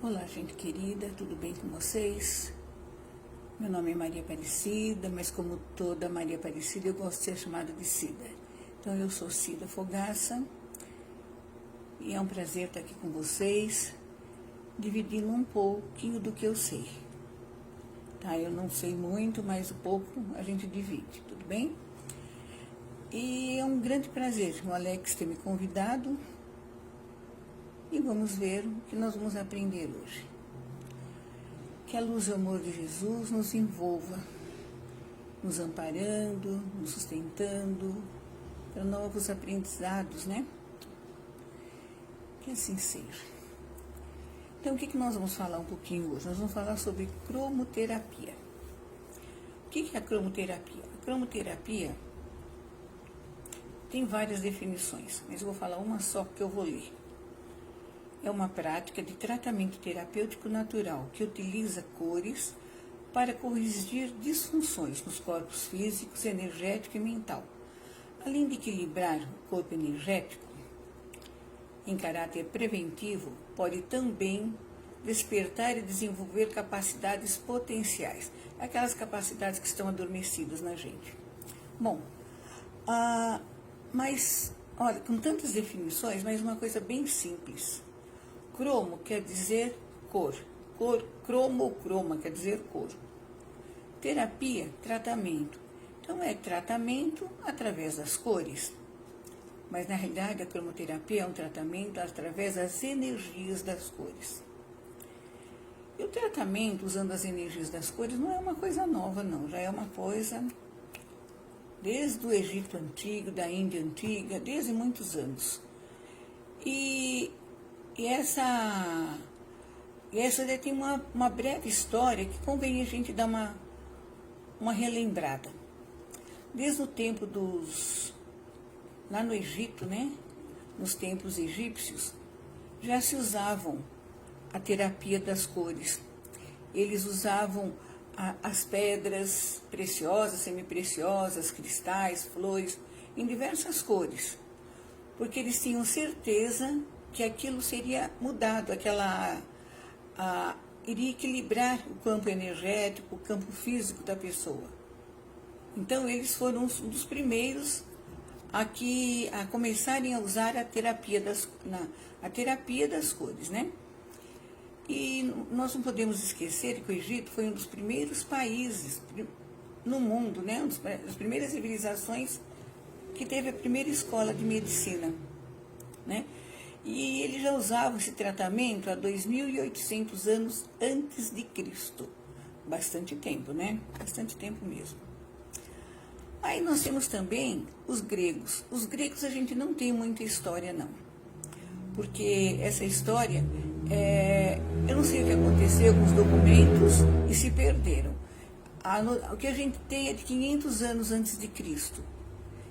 Olá, gente querida, tudo bem com vocês? Meu nome é Maria Aparecida, mas como toda Maria Aparecida, eu gosto de ser chamada de Cida. Então, eu sou Cida Fogaça e é um prazer estar aqui com vocês, dividindo um pouquinho do que eu sei. Tá? Eu não sei muito, mas um pouco a gente divide, tudo bem? E é um grande prazer o Alex ter me convidado e vamos ver o que nós vamos aprender hoje. Que a luz e o amor de Jesus nos envolva, nos amparando, nos sustentando para novos aprendizados, né? Que assim seja. Então, o que nós vamos falar um pouquinho hoje? Nós vamos falar sobre cromoterapia. O que é a cromoterapia? A cromoterapia tem várias definições, mas eu vou falar uma só que eu vou ler. É uma prática de tratamento terapêutico natural que utiliza cores para corrigir disfunções nos corpos físicos, energético e mental, além de equilibrar o corpo energético. Em caráter preventivo, pode também despertar e desenvolver capacidades potenciais, aquelas capacidades que estão adormecidas na gente. Bom, mas, olha, com tantas definições, mas uma coisa bem simples. Cromo quer dizer cor, cromo ou croma quer dizer cor. Terapia, tratamento. Então, é tratamento através das cores. Mas, na realidade, a cromoterapia é um tratamento através das energias das cores. E o tratamento usando as energias das cores não é uma coisa nova, não. Já é uma coisa desde o Egito Antigo, da Índia Antiga, desde muitos anos. E essa tem uma breve história que convém a gente dar uma relembrada. Desde o tempo lá no Egito, né? Nos templos egípcios, já se usavam a terapia das cores. Eles usavam as pedras preciosas, semipreciosas, cristais, flores, em diversas cores, porque eles tinham certeza que aquilo seria mudado, iria equilibrar o campo energético, o campo físico da pessoa. Então, eles foram um dos primeiros a começarem a usar a terapia das cores, né? E nós não podemos esquecer que o Egito foi um dos primeiros países no mundo, né? Uma das primeiras civilizações que teve a primeira escola de medicina, né? E eles já usavam esse tratamento há 2.800 anos antes de Cristo. Bastante tempo, né? Bastante tempo mesmo. Aí nós temos também os gregos. Os gregos a gente não tem muita história, não. Porque essa história, eu não sei o que aconteceu com os documentos e se perderam. O que a gente tem é de 500 anos antes de Cristo,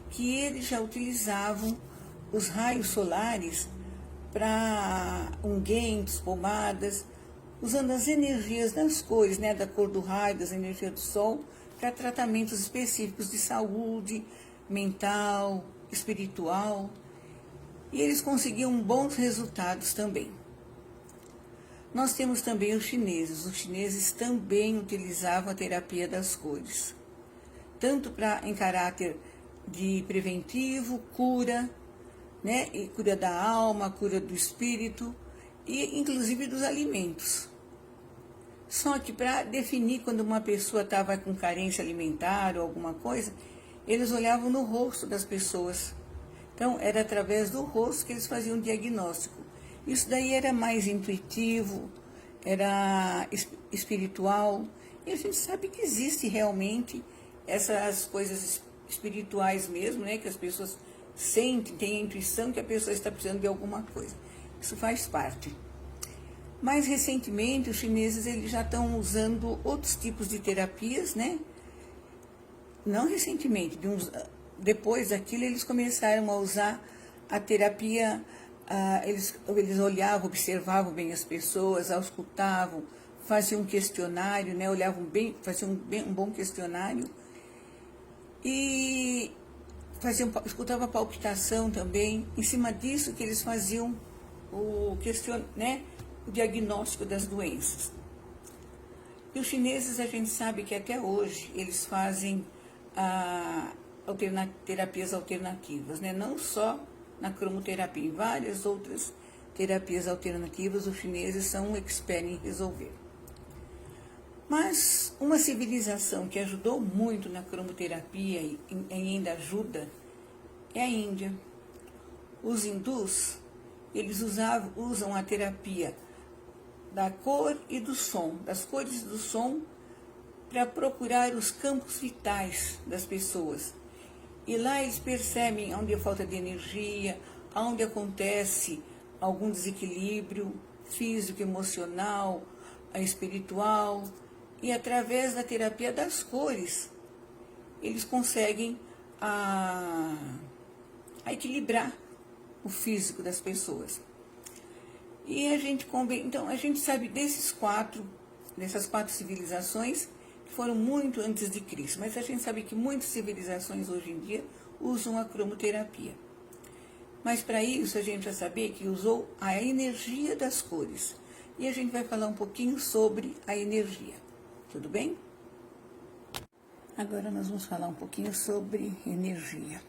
que eles já utilizavam os raios solares para unguentos, pomadas, usando as energias das cores, né, da cor do raio, das energias do sol, para tratamentos específicos de saúde mental, espiritual, e eles conseguiam bons resultados também. Nós temos também os chineses também utilizavam a terapia das cores, tanto em caráter de preventivo, cura, né? E cura da alma, cura do espírito e inclusive dos alimentos. Só que para definir quando uma pessoa estava com carência alimentar ou alguma coisa, eles olhavam no rosto das pessoas. Então, era através do rosto que eles faziam o diagnóstico. Isso daí era mais intuitivo, era espiritual. E a gente sabe que existe realmente essas coisas espirituais mesmo, né? Que as pessoas sentem, têm a intuição que a pessoa está precisando de alguma coisa. Isso faz parte. Mais recentemente, os chineses eles já estão usando outros tipos de terapias, né? Não recentemente, depois daquilo eles começaram a usar a terapia, eles olhavam, observavam bem as pessoas, auscultavam, faziam um questionário, né? Olhavam bem, faziam um bom questionário e escutava a palpitação também. Em cima disso que eles faziam o diagnóstico das doenças. E os chineses, a gente sabe que até hoje eles fazem terapias alternativas, né? Não só na cromoterapia, em várias outras terapias alternativas os chineses são experts em resolver. Mas uma civilização que ajudou muito na cromoterapia e ainda ajuda é a Índia. Os hindus, eles usam a terapia da cor e do som, das cores do som, para procurar os campos vitais das pessoas. E lá eles percebem onde há falta de energia, onde acontece algum desequilíbrio físico, emocional, espiritual. E através da terapia das cores, eles conseguem equilibrar o físico das pessoas. E então a gente sabe dessas quatro civilizações que foram muito antes de Cristo, mas a gente sabe que muitas civilizações hoje em dia usam a cromoterapia. Mas para isso a gente vai saber que usou a energia das cores. E a gente vai falar um pouquinho sobre a energia. Tudo bem? Agora nós vamos falar um pouquinho sobre energia.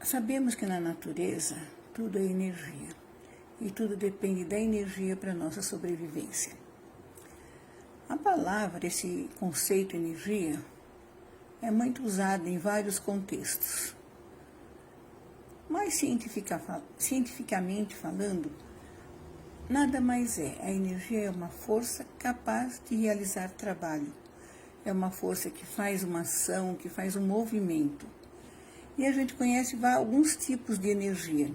Sabemos que na natureza tudo é energia e tudo depende da energia para a nossa sobrevivência. A palavra, esse conceito energia, é muito usado em vários contextos. Mas cientificamente falando, nada mais é. A energia é uma força capaz de realizar trabalho. É uma força que faz uma ação, que faz um movimento. E a gente conhece alguns tipos de energia,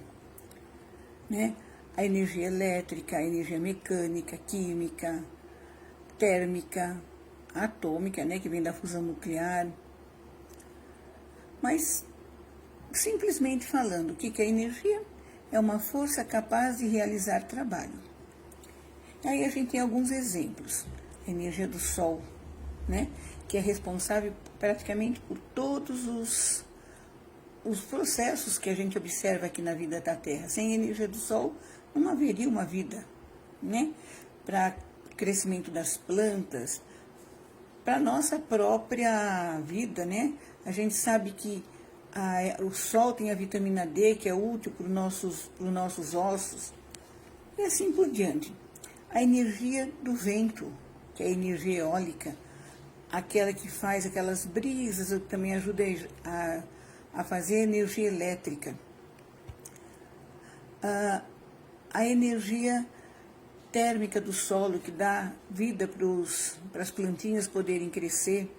né? A energia elétrica, a energia mecânica, química, térmica, atômica, né? Que vem da fusão nuclear. Mas, simplesmente falando, o que é energia? É uma força capaz de realizar trabalho. Aí a gente tem alguns exemplos. A energia do Sol, né? Que é responsável praticamente por todos os processos que a gente observa aqui na vida da Terra. Sem a energia do Sol, não haveria uma vida, né? Para o crescimento das plantas, para a nossa própria vida, né? A gente sabe que o Sol tem a vitamina D, que é útil para os nossos ossos, e assim por diante. A energia do vento, que é a energia eólica, aquela que faz aquelas brisas, que também ajuda a fazer energia elétrica. A energia térmica do solo, que dá vida para as plantinhas poderem crescer.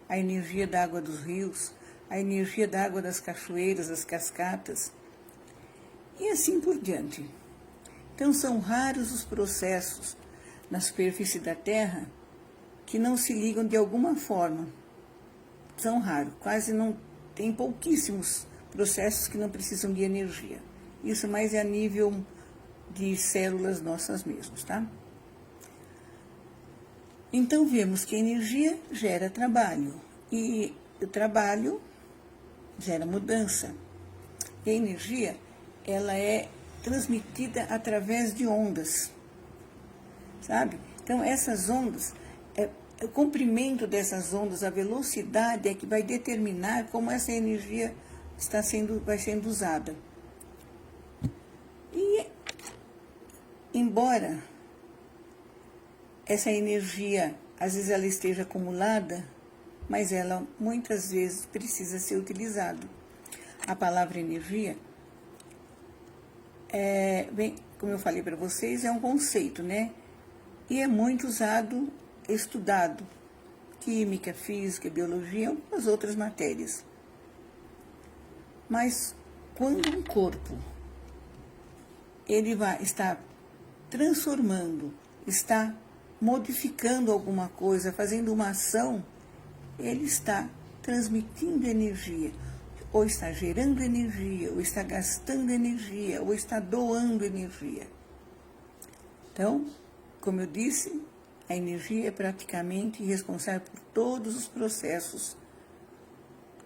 A energia da água dos rios, a energia da água das cachoeiras, das cascatas, e assim por diante. Então, são raros os processos na superfície da Terra que não se ligam de alguma forma. São raros, quase não, tem pouquíssimos processos que não precisam de energia. Isso mais é a nível de células nossas mesmas, tá? Então, vemos que a energia gera trabalho, e o trabalho gera mudança. E a energia, ela é transmitida através de ondas, sabe? Então, essas ondas, o comprimento dessas ondas, a velocidade é que vai determinar como essa energia vai sendo usada. E, embora essa energia, às vezes ela esteja acumulada, mas ela muitas vezes precisa ser utilizada. A palavra energia, como eu falei para vocês, é um conceito, né? E é muito usado, estudado, química, física, biologia e algumas outras matérias. Mas quando um corpo está transformando, está modificando alguma coisa, fazendo uma ação, ele está transmitindo energia, ou está gerando energia, ou está gastando energia, ou está doando energia. Então, como eu disse, a energia é praticamente responsável por todos os processos,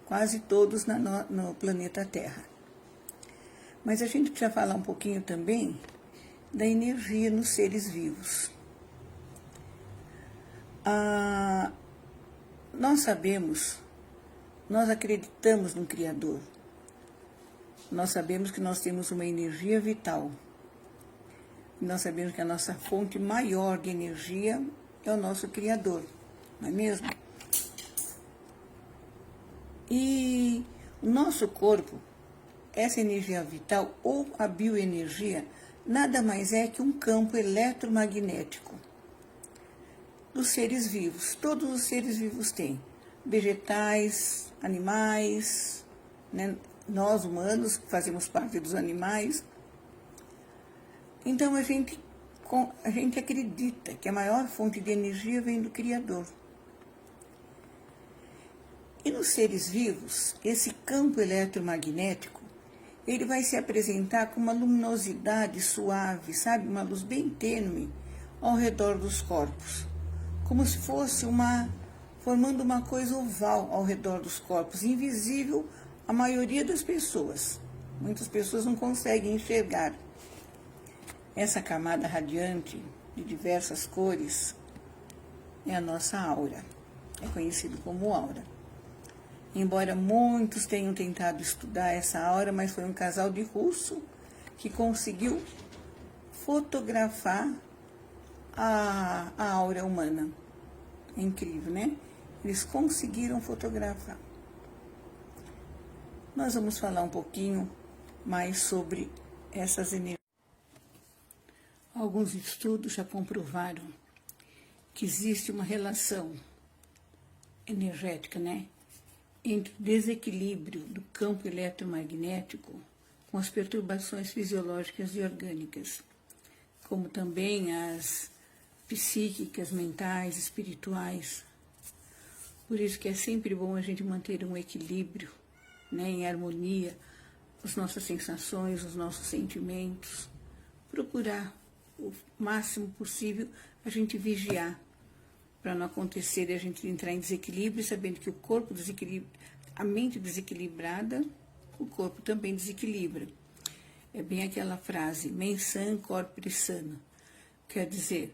quase todos no planeta Terra. Mas a gente precisa falar um pouquinho também da energia nos seres vivos. Nós sabemos, nós acreditamos no Criador. Nós sabemos que nós temos uma energia vital. Nós sabemos que a nossa fonte maior de energia é o nosso Criador, não é mesmo? E o nosso corpo, essa energia vital ou a bioenergia, nada mais é que um campo eletromagnético dos seres vivos. Todos os seres vivos têm, vegetais, animais, né? Nós humanos que fazemos parte dos animais. Então a gente acredita que a maior fonte de energia vem do Criador. E nos seres vivos, esse campo eletromagnético, ele vai se apresentar com uma luminosidade suave, sabe? Uma luz bem tênue ao redor dos corpos. Como se fosse formando uma coisa oval ao redor dos corpos, invisível à maioria das pessoas. Muitas pessoas não conseguem enxergar. Essa camada radiante de diversas cores é a nossa aura. É conhecido como aura. Embora muitos tenham tentado estudar essa aura, mas foi um casal de russo que conseguiu fotografar a aura humana. É incrível, né? Eles conseguiram fotografar. Nós vamos falar um pouquinho mais sobre essas energias. Alguns estudos já comprovaram que existe uma relação energética, né, entre o desequilíbrio do campo eletromagnético com as perturbações fisiológicas e orgânicas, como também as psíquicas, mentais, espirituais. Por isso que é sempre bom a gente manter um equilíbrio, né, em harmonia, as nossas sensações, os nossos sentimentos, procurar o máximo possível a gente vigiar, para não acontecer de a gente entrar em desequilíbrio, sabendo que o corpo desequilibra, a mente desequilibrada, o corpo também desequilibra. É bem aquela frase, mens sã, corpore sano. Quer dizer,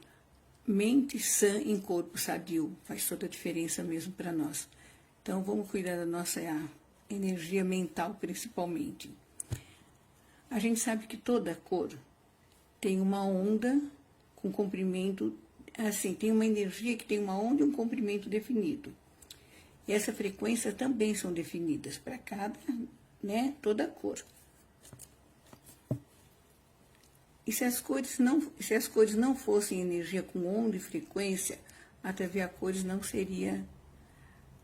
mente sã em corpo sadio. Faz toda a diferença mesmo para nós. Então, vamos cuidar da nossa energia mental, principalmente. A gente sabe que toda cor tem uma onda com comprimento, assim, tem uma energia que tem uma onda e um comprimento definido. E essa frequência também são definidas para cada, né, toda cor. E se as cores não fossem energia com onda e frequência, até ver a cores não seria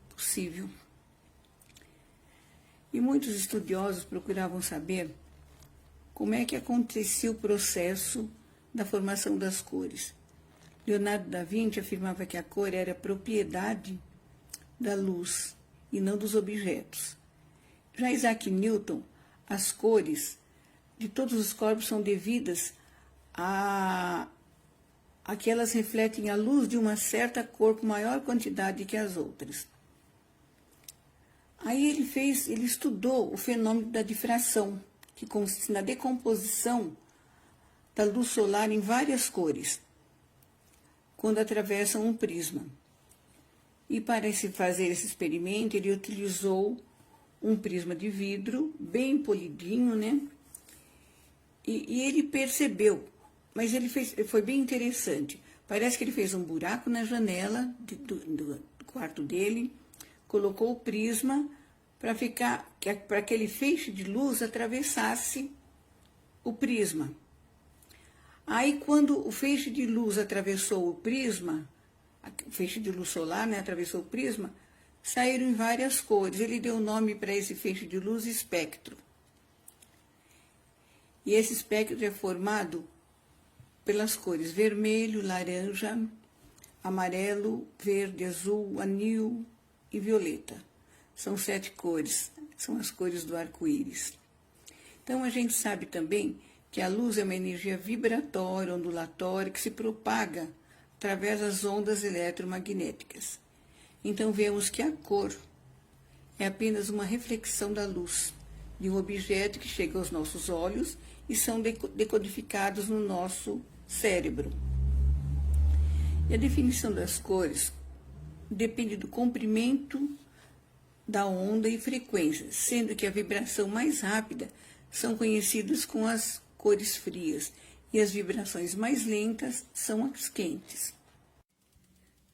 possível. E muitos estudiosos procuravam saber como é que acontecia o processo da formação das cores. Leonardo da Vinci afirmava que a cor era propriedade da luz e não dos objetos. Já Isaac Newton, as cores de todos os corpos são devidas a que elas refletem a luz de uma certa cor com maior quantidade que as outras. Aí ele estudou o fenômeno da difração, que consiste na decomposição da luz solar em várias cores, quando atravessam um prisma. E para fazer esse experimento, ele utilizou um prisma de vidro, bem polidinho, né? E ele percebeu, mas foi bem interessante. Parece que ele fez um buraco na janela do quarto dele, colocou o prisma para aquele feixe de luz atravessasse o prisma. Aí, quando o feixe de luz atravessou o prisma, o feixe de luz solar, né, atravessou o prisma, saíram em várias cores. Ele deu o nome para esse feixe de luz espectro. E esse espectro é formado pelas cores vermelho, laranja, amarelo, verde, azul, anil e violeta. São 7 cores, são as cores do arco-íris. Então, a gente sabe também que a luz é uma energia vibratória, ondulatória, que se propaga através das ondas eletromagnéticas. Então, vemos que a cor é apenas uma reflexão da luz, de um objeto que chega aos nossos olhos e são decodificados no nosso cérebro. E a definição das cores depende do comprimento da onda e frequência, sendo que a vibração mais rápida são conhecidas como as cores frias e as vibrações mais lentas são as quentes.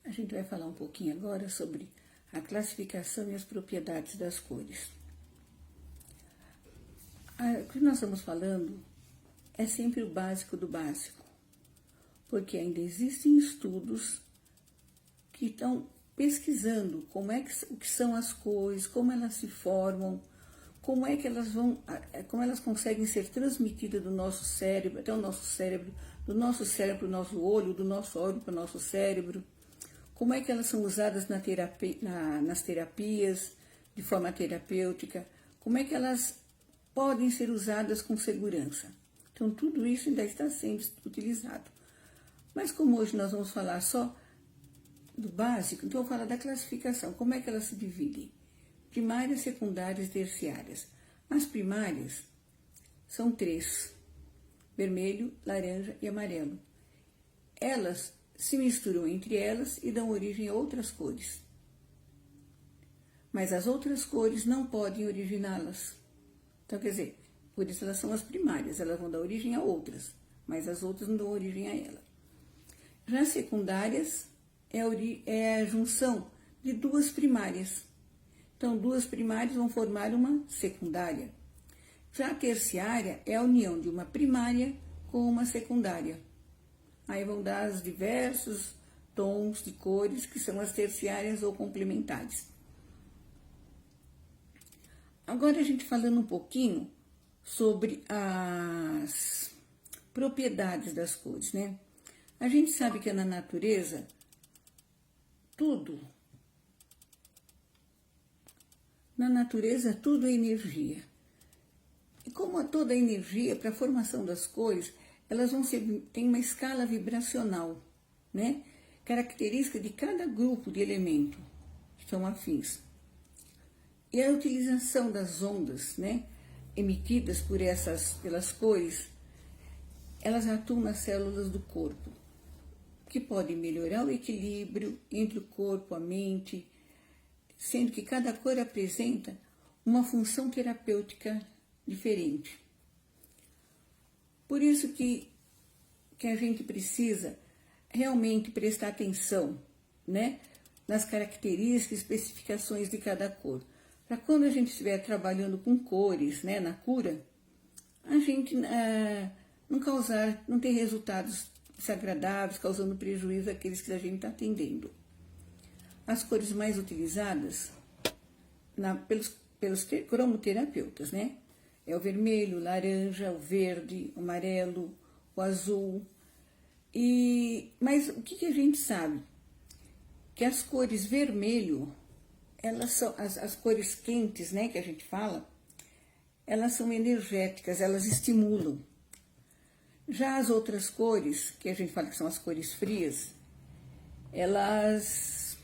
A gente vai falar um pouquinho agora sobre a classificação e as propriedades das cores. O que nós estamos falando é sempre o básico do básico, porque ainda existem estudos que estão pesquisando o que são as cores, como elas se formam, como elas conseguem ser transmitidas do nosso cérebro até o nosso cérebro, do nosso cérebro para o nosso olho, do nosso olho para o nosso cérebro, como é que elas são usadas nas terapias, de forma terapêutica, como é que elas podem ser usadas com segurança. Então, tudo isso ainda está sendo utilizado. Mas como hoje nós vamos falar só do básico, então eu vou falar da classificação. Como é que elas se dividem? Primárias, secundárias e terciárias. As primárias são 3, vermelho, laranja e amarelo. Elas se misturam entre elas e dão origem a outras cores. Mas as outras cores não podem originá-las. Então, quer dizer, por isso elas são as primárias, elas vão dar origem a outras, mas as outras não dão origem a ela. Já as secundárias é a junção de 2 primárias. Então, 2 primárias vão formar uma secundária. Já a terciária é a união de uma primária com uma secundária. Aí vão dar os diversos tons de cores que são as terciárias ou complementares. Agora a gente falando um pouquinho sobre as propriedades das cores, né? A gente sabe que na natureza, tudo é energia. E como toda energia, para a formação das cores, elas tem uma escala vibracional, né? Característica de cada grupo de elemento que são afins. E a utilização das ondas, né, emitidas pelas cores, elas atuam nas células do corpo, que podem melhorar o equilíbrio entre o corpo e a mente, sendo que cada cor apresenta uma função terapêutica diferente. Por isso que a gente precisa realmente prestar atenção, né, nas características e especificações de cada cor. Para quando a gente estiver trabalhando com cores, né, na cura, a gente não ter resultados desagradáveis, causando prejuízo àqueles que a gente está atendendo. As cores mais utilizadas pelos cromoterapeutas, né? É o vermelho, o laranja, o verde, o amarelo, o azul. Mas o que a gente sabe? Que as cores vermelho, elas são as cores quentes, né, que a gente fala, elas são energéticas, elas estimulam. Já as outras cores, que a gente fala que são as cores frias, elas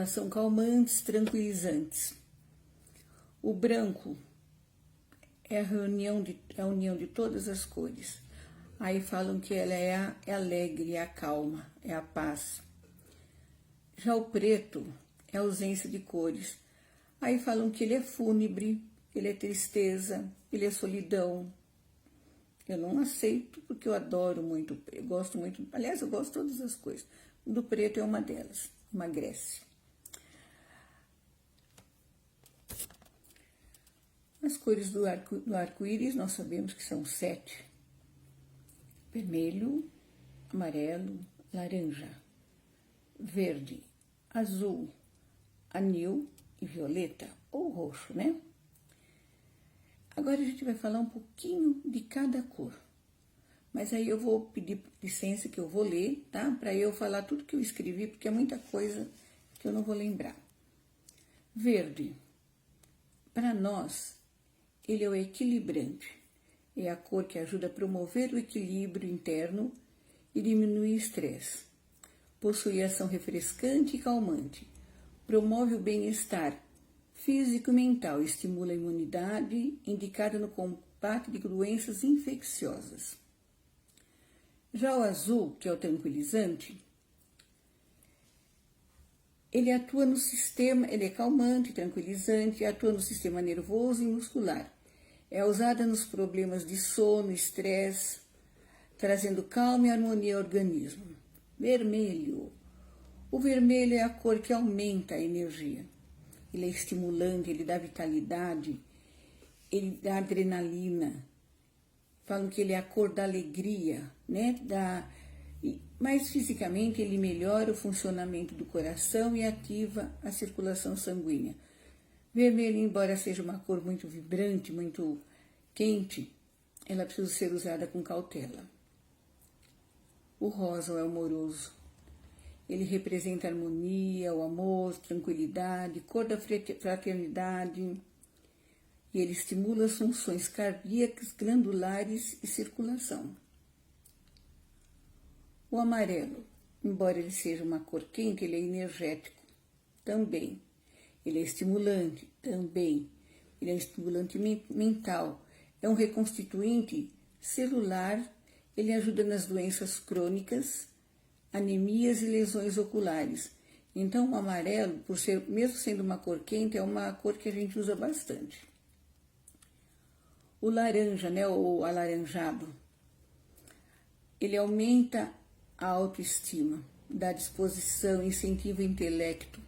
são calmantes, tranquilizantes. O branco é a união de todas as cores. Aí falam que ela é alegre, é a calma, é a paz. Já o preto é a ausência de cores. Aí falam que ele é fúnebre, ele é tristeza, ele é solidão. Eu não aceito porque eu adoro muito, eu gosto muito, aliás, eu gosto de todas as cores. O do preto é uma delas, emagrece. As cores do arco-íris nós sabemos que são 7. Vermelho, amarelo, laranja, verde, azul, anil e violeta, ou roxo, né? Agora a gente vai falar um pouquinho de cada cor. Mas aí eu vou pedir licença que eu vou ler, tá? Para eu falar tudo que eu escrevi, porque é muita coisa que eu não vou lembrar. Verde. Para nós, ele é o equilibrante. É a cor que ajuda a promover o equilíbrio interno e diminuir o estresse. Possui ação refrescante e calmante. Promove o bem-estar Físico e mental, estimula a imunidade, indicada no combate de doenças infecciosas. Já o azul, que é o tranquilizante, ele atua no sistema, ele é calmante, tranquilizante, atua no sistema nervoso e muscular. É usada nos problemas de sono, estresse, trazendo calma e harmonia ao organismo. Vermelho. O vermelho é a cor que aumenta a energia. Ele é estimulante, ele dá vitalidade, ele dá adrenalina. Falam que ele é a cor da alegria, né? Mas fisicamente ele melhora o funcionamento do coração e ativa a circulação sanguínea. Vermelho, embora seja uma cor muito vibrante, muito quente, ela precisa ser usada com cautela. O rosa é amoroso. Ele representa a harmonia, o amor, tranquilidade, cor da fraternidade. E ele estimula as funções cardíacas, glandulares e circulação. O amarelo, embora ele seja uma cor quente, ele é energético também. Ele é estimulante também. Ele é estimulante mental. É um reconstituinte celular. Ele ajuda nas doenças crônicas, anemias e lesões oculares. Então, o amarelo, mesmo sendo uma cor quente, é uma cor que a gente usa bastante. O laranja, né, ou alaranjado, ele aumenta a autoestima, dá disposição, incentiva o intelecto.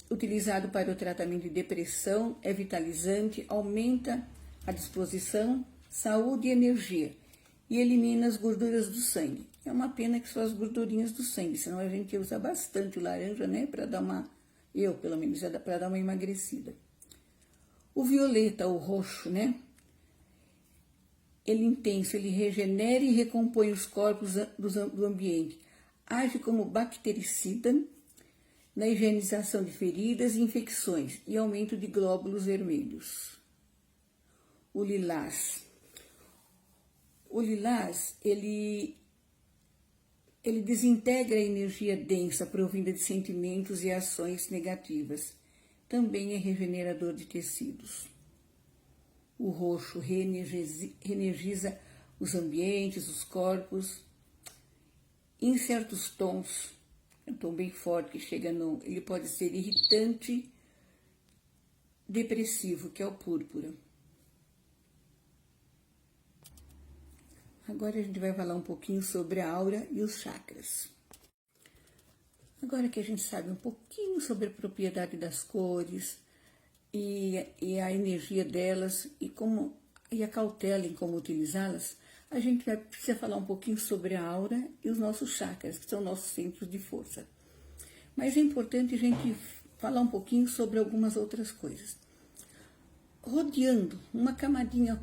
Utilizado para o tratamento de depressão, é vitalizante, aumenta a disposição, saúde e energia e elimina as gorduras do sangue. É uma pena que são as gordurinhas do sangue, senão a gente usa bastante o laranja, né, para dar uma, eu pelo menos, para dar uma emagrecida. O violeta, o roxo, né, ele intenso, ele regenera e recompõe os corpos do ambiente, age como bactericida na higienização de feridas e infecções e aumento de glóbulos vermelhos. O lilás. O lilás, ele desintegra a energia densa provinda de sentimentos e ações negativas. Também é regenerador de tecidos. O roxo reenergiza os ambientes, os corpos. Em certos tons, um tom bem forte que chega ele pode ser irritante, depressivo, que é o púrpura. Agora a gente vai falar um pouquinho sobre a aura e os chakras. Agora que a gente sabe um pouquinho sobre a propriedade das cores e a energia delas e a cautela em como utilizá-las, a gente precisa falar um pouquinho sobre a aura e os nossos chakras, que são nossos centros de força. Mas é importante a gente falar um pouquinho sobre algumas outras coisas. Rodeando uma camadinha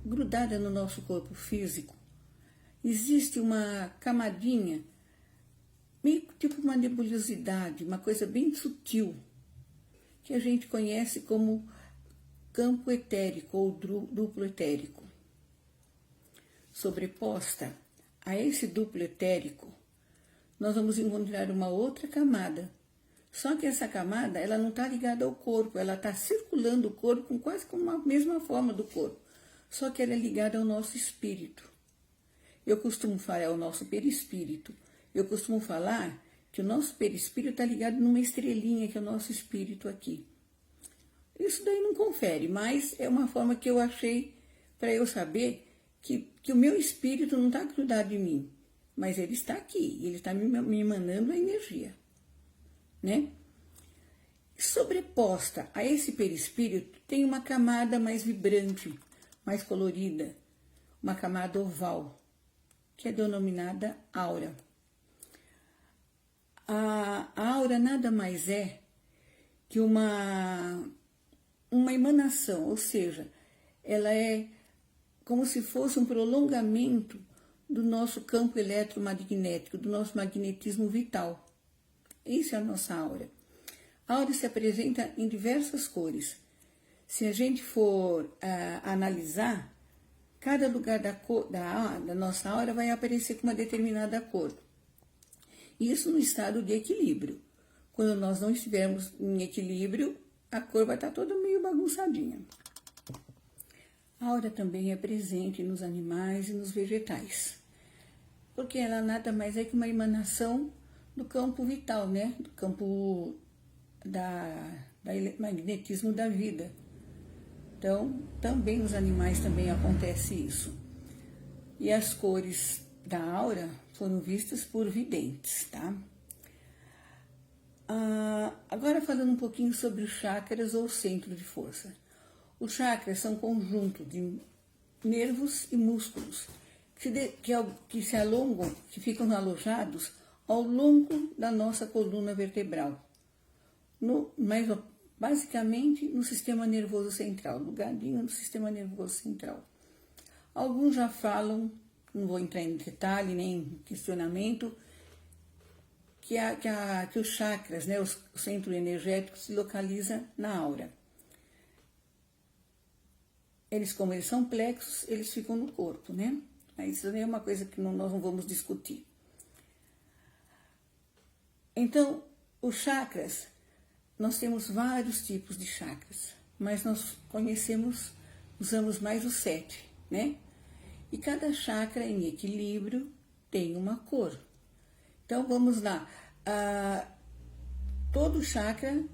grudada no nosso corpo físico, existe uma camadinha, meio tipo uma nebulosidade, uma coisa bem sutil, que a gente conhece como campo etérico ou duplo etérico. Sobreposta a esse duplo etérico, nós vamos encontrar uma outra camada. Só que essa camada, ela não está ligada ao corpo, ela está circulando o corpo quase com a mesma forma do corpo. Só que ela é ligada ao nosso espírito. Eu costumo falar, é o nosso perispírito. Eu costumo falar que o nosso perispírito está ligado numa estrelinha, que é o nosso espírito aqui. Isso daí não confere, mas é uma forma que eu achei para eu saber que o meu espírito não está grudado em mim, mas ele está aqui, ele está me emanando a energia, né? Sobreposta a esse perispírito tem uma camada mais vibrante, mais colorida, uma camada oval, que é denominada aura. A aura nada mais é que uma emanação, ou seja, ela é como se fosse um prolongamento do nosso campo eletromagnético, do nosso magnetismo vital. Isso é a nossa aura. A aura se apresenta em diversas cores. Se a gente for analisar, cada lugar da nossa aura vai aparecer com uma determinada cor. Isso no estado de equilíbrio. Quando nós não estivermos em equilíbrio, a cor vai estar toda meio bagunçadinha. A aura também é presente nos animais e nos vegetais, porque ela nada mais é que uma emanação do campo vital, né? Do campo da magnetismo da vida. Então, também nos animais também acontece isso. E as cores da aura foram vistas por videntes, tá? Agora falando um pouquinho sobre os chakras ou centro de força. Os chakras são conjunto de nervos e músculos que se alongam, que ficam alojados ao longo da nossa coluna vertebral. Mas basicamente no sistema nervoso central, lugarzinho no sistema nervoso central. Alguns já falam, não vou entrar em detalhe nem em questionamento, que os chakras, né, o centro energético, se localiza na aura. Como eles são plexos, eles ficam no corpo, né? Mas isso é uma coisa que nós não vamos discutir. Então, os chakras, nós temos vários tipos de chakras, mas nós usamos mais os 7, né? E cada chakra em equilíbrio tem uma cor. Então, vamos lá. Todo chakra,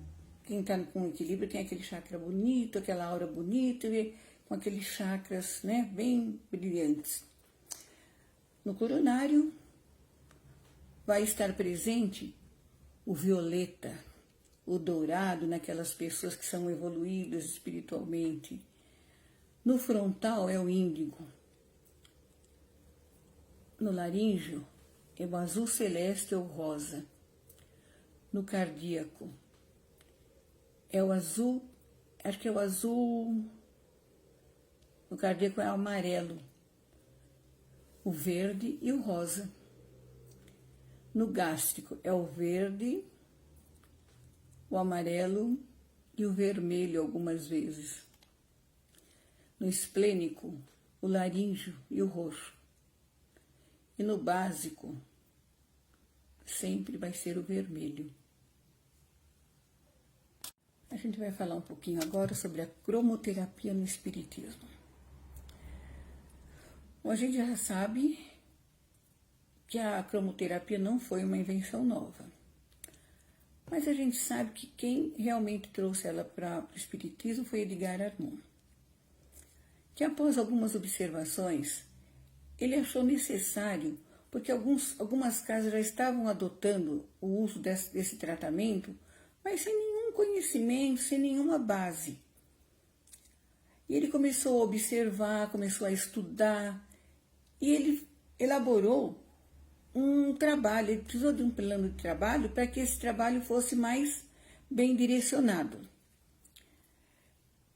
quem está com equilíbrio, tem aquele chakra bonito, aquela aura bonita, com aqueles chakras, né, bem brilhantes. No coronário vai estar presente o violeta, o dourado naquelas pessoas que são evoluídas espiritualmente. No frontal é o índigo. No laríngeo é o azul celeste ou rosa. No cardíaco é o azul, acho que é o azul. No cardíaco é o amarelo, o verde e o rosa. No gástrico é o verde, o amarelo e o vermelho algumas vezes. No esplênico, o laríngeo e o roxo. E no básico, sempre vai ser o vermelho. A gente vai falar um pouquinho agora sobre a cromoterapia no espiritismo. Bom, a gente já sabe que a cromoterapia não foi uma invenção nova. Mas a gente sabe que quem realmente trouxe ela para o espiritismo foi Edgar Armand. Que após algumas observações, ele achou necessário, porque algumas casas já estavam adotando o uso desse tratamento, mas sem nenhum conhecimento, sem nenhuma base. E ele começou a observar, começou a estudar, e ele elaborou um trabalho, ele precisou de um plano de trabalho para que esse trabalho fosse mais bem direcionado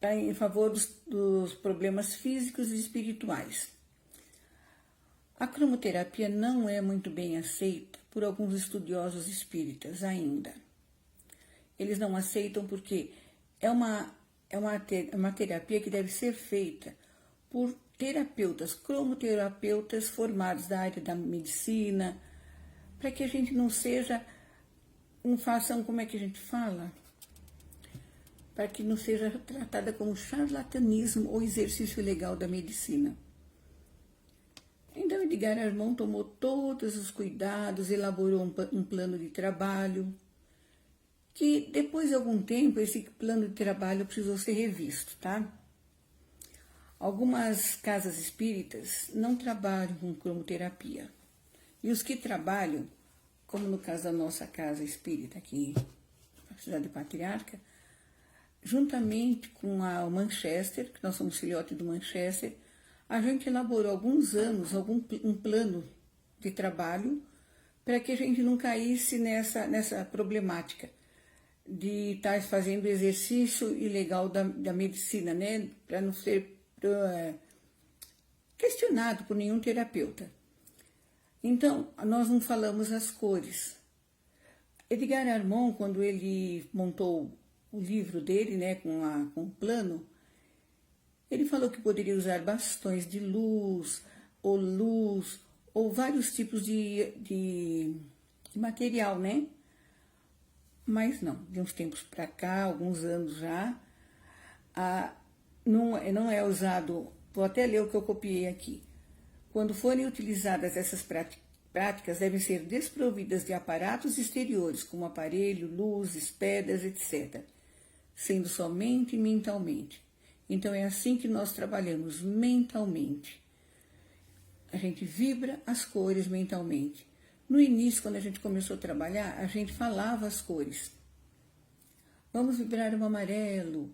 em favor dos problemas físicos e espirituais. A cromoterapia não é muito bem aceita por alguns estudiosos espíritas ainda. Eles não aceitam porque é uma terapia que deve ser feita por terapeutas, cromoterapeutas formados da área da medicina, para que a gente não seja, não façam, como é que a gente fala? Para que não seja tratada como charlatanismo ou exercício legal da medicina. Então, Edgar Armand tomou todos os cuidados, elaborou um plano de trabalho, que depois de algum tempo, esse plano de trabalho precisou ser revisto, tá? Algumas casas espíritas não trabalham com cromoterapia. E os que trabalham, como no caso da nossa casa espírita aqui na cidade de Patriarca, juntamente com o Manchester, que nós somos filhote do Manchester, a gente elaborou há alguns anos um plano de trabalho para que a gente não caísse nessa problemática de estar fazendo exercício ilegal da medicina, né? Para não ser questionado por nenhum terapeuta. Então, nós não falamos as cores. Edgar Armand, quando ele montou o livro dele, né, com o plano, ele falou que poderia usar bastões de luz, ou vários tipos de material, né? mas não, de uns tempos para cá, alguns anos já, não é usado, vou até ler o que eu copiei aqui. Quando forem utilizadas essas práticas, devem ser desprovidas de aparatos exteriores, como aparelho, luzes, pedras, etc., sendo somente mentalmente. Então é assim que nós trabalhamos, mentalmente. A gente vibra as cores mentalmente. No início, quando a gente começou a trabalhar, a gente falava as cores. Vamos vibrar um amarelo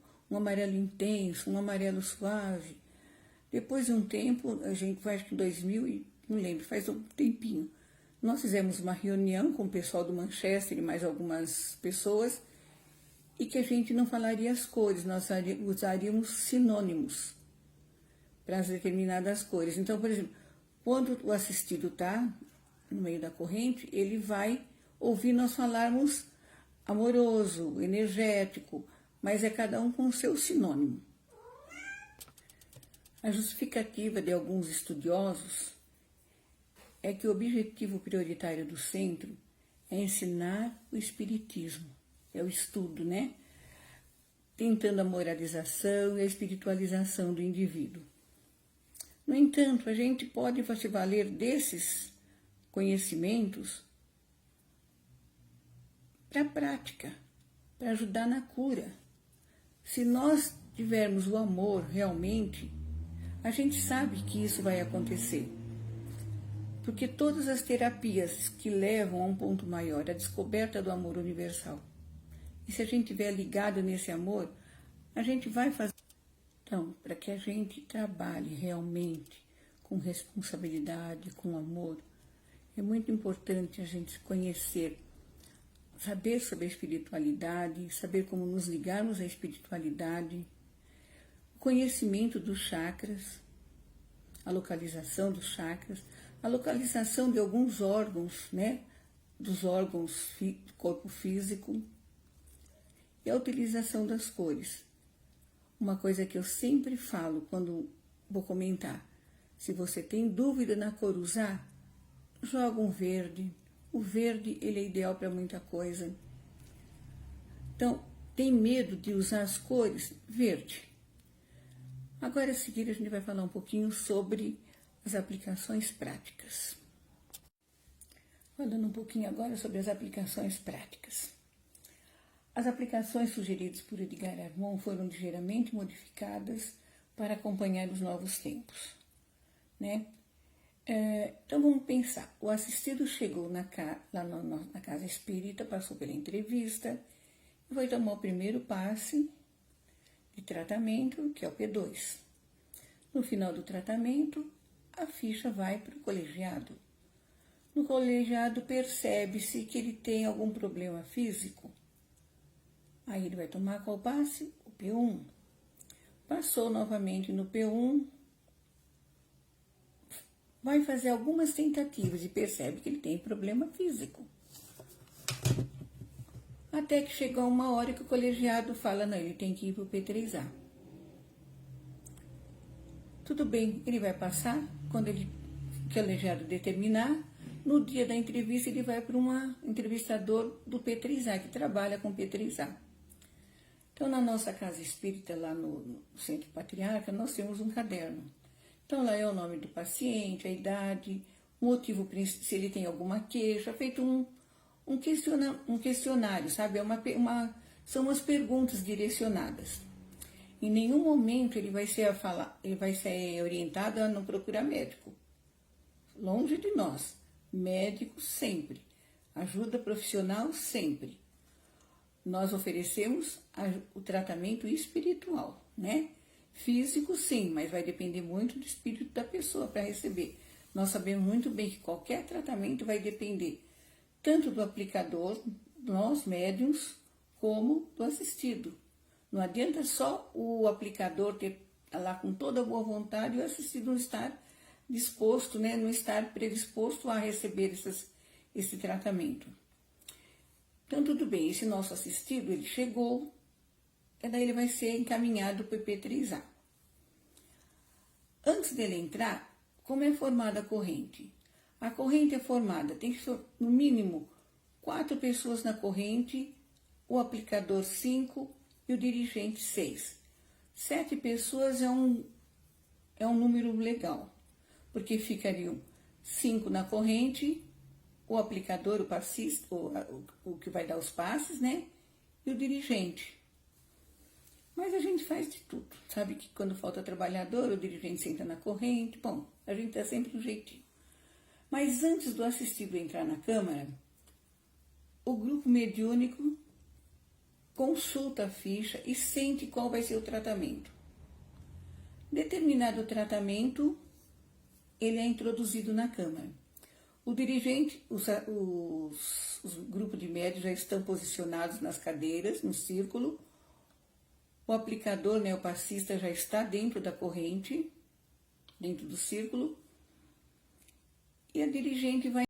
intenso, um amarelo suave. Depois de um tempo, a gente faz que em 2000, não lembro, faz um tempinho, nós fizemos uma reunião com o pessoal do Manchester e mais algumas pessoas, e que a gente não falaria as cores, nós usaríamos sinônimos para as determinadas cores. Então, por exemplo, quando o assistido está no meio da corrente, ele vai ouvir nós falarmos amoroso, energético, mas é cada um com o seu sinônimo. A justificativa de alguns estudiosos é que o objetivo prioritário do centro é ensinar o espiritismo, é o estudo, né? Tentando a moralização e a espiritualização do indivíduo. No entanto, a gente pode se valer desses conhecimentos para a prática, para ajudar na cura. Se nós tivermos o amor realmente, a gente sabe que isso vai acontecer. Porque todas as terapias que levam a um ponto maior, a descoberta do amor universal. E se a gente estiver ligado nesse amor, a gente vai fazer. Então, para que a gente trabalhe realmente com responsabilidade, com amor, é muito importante a gente conhecer, saber sobre a espiritualidade, saber como nos ligarmos à espiritualidade, o conhecimento dos chakras, a localização dos chakras, a localização de alguns órgãos, né, dos órgãos do corpo físico, e a utilização das cores. Uma coisa que eu sempre falo quando vou comentar, se você tem dúvida na cor usar, joga um verde. O verde, ele é ideal para muita coisa. Então, tem medo de usar as cores? Verde. Agora, a seguir, a gente vai falar um pouquinho sobre as aplicações práticas. Falando um pouquinho agora sobre as aplicações práticas. As aplicações sugeridas por Edgar Armond foram ligeiramente modificadas para acompanhar os novos tempos, né? Então vamos pensar, o assistido chegou lá na casa espírita, passou pela entrevista e foi tomar o primeiro passe de tratamento, que é o P2. No final do tratamento, a ficha vai para o colegiado. No colegiado percebe-se que ele tem algum problema físico. Aí ele vai tomar qual passe? O P1. Passou novamente no P1, vai fazer algumas tentativas e percebe que ele tem problema físico. Até que chegou uma hora que o colegiado fala, não, ele tem que ir para o P3A. Tudo bem, ele vai passar, quando o colegiado determinar, no dia da entrevista ele vai para um entrevistador do P3A, que trabalha com P3A. Então, na nossa casa espírita, lá no Centro Patriarca, nós temos um caderno. Então, lá é o nome do paciente, a idade, o motivo, se ele tem alguma queixa, feito um questionário, sabe? São umas perguntas direcionadas. Em nenhum momento ele vai ser orientado a não procurar médico. Longe de nós. Médico sempre. Ajuda profissional sempre. Nós oferecemos o tratamento espiritual, né? Físico, sim, mas vai depender muito do espírito da pessoa para receber. Nós sabemos muito bem que qualquer tratamento vai depender tanto do aplicador, nós médiuns, como do assistido. Não adianta só o aplicador ter lá com toda a boa vontade e o assistido não estar disposto, né? Não estar predisposto a receber esse tratamento. Então, tudo bem, esse nosso assistido, ele chegou, e daí ele vai ser encaminhado para o PP3A. Antes dele entrar, como é formada a corrente? A corrente é formada, tem que ser, no mínimo, 4 pessoas na corrente o aplicador 5 e o dirigente 6. 7 pessoas é um número legal, porque ficariam 5 na corrente, o aplicador, o passista, o que vai dar os passes, né? E o dirigente. Mas a gente faz de tudo. Sabe que quando falta trabalhador, o dirigente senta na corrente. Bom, a gente dá sempre um jeitinho. Mas antes do assistido entrar na Câmara, o grupo mediúnico consulta a ficha e sente qual vai ser o tratamento. Determinado tratamento, ele é introduzido na Câmara. O dirigente, os grupos de médios já estão posicionados nas cadeiras, no círculo. O aplicador, né, o passista, já está dentro da corrente, dentro do círculo. E a dirigente vai